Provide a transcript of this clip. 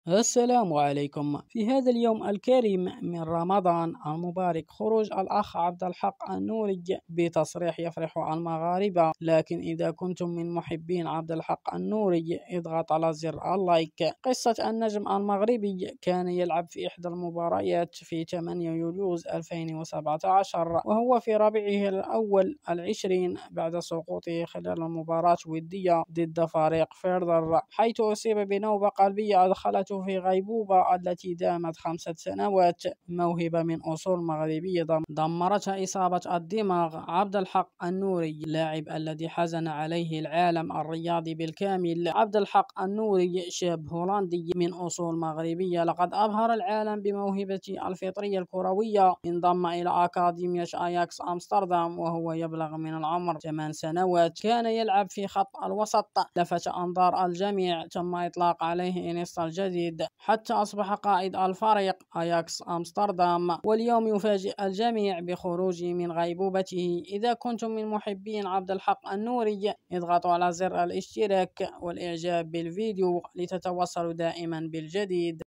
السلام عليكم. في هذا اليوم الكريم من رمضان المبارك، خروج الأخ عبد الحق النوري بتصريح يفرح المغاربة. لكن إذا كنتم من محبين عبد الحق النوري اضغط على زر اللايك. قصة النجم المغربي كان يلعب في إحدى المباريات في 8 يوليوز 2017 وهو في ربيعه الأول العشرين بعد سقوطه خلال المباراة ودية ضد فريق فيردر، حيث أصيب بنوبة قلبية أدخلته في غيبوبة التي دامت 5 سنوات. موهبة من أصول مغربية دمرتها إصابة الدماغ. عبد الحق النوري اللاعب الذي حزن عليه العالم الرياضي بالكامل. عبد الحق النوري شاب هولندي من أصول مغربية، لقد أبهر العالم بموهبته الفطرية الكروية. انضم إلى أكاديمية أياكس أمستردام وهو يبلغ من العمر 8 سنوات. كان يلعب في خط الوسط، لفت أنظار الجميع. تم إطلاق عليه إنيستا الجديد حتى أصبح قائد الفريق أياكس أمستردام، واليوم يفاجئ الجميع بخروجه من غيبوبته. إذا كنتم من محبين عبد الحق النوري اضغطوا على زر الاشتراك والإعجاب بالفيديو لتتوصلوا دائما بالجديد.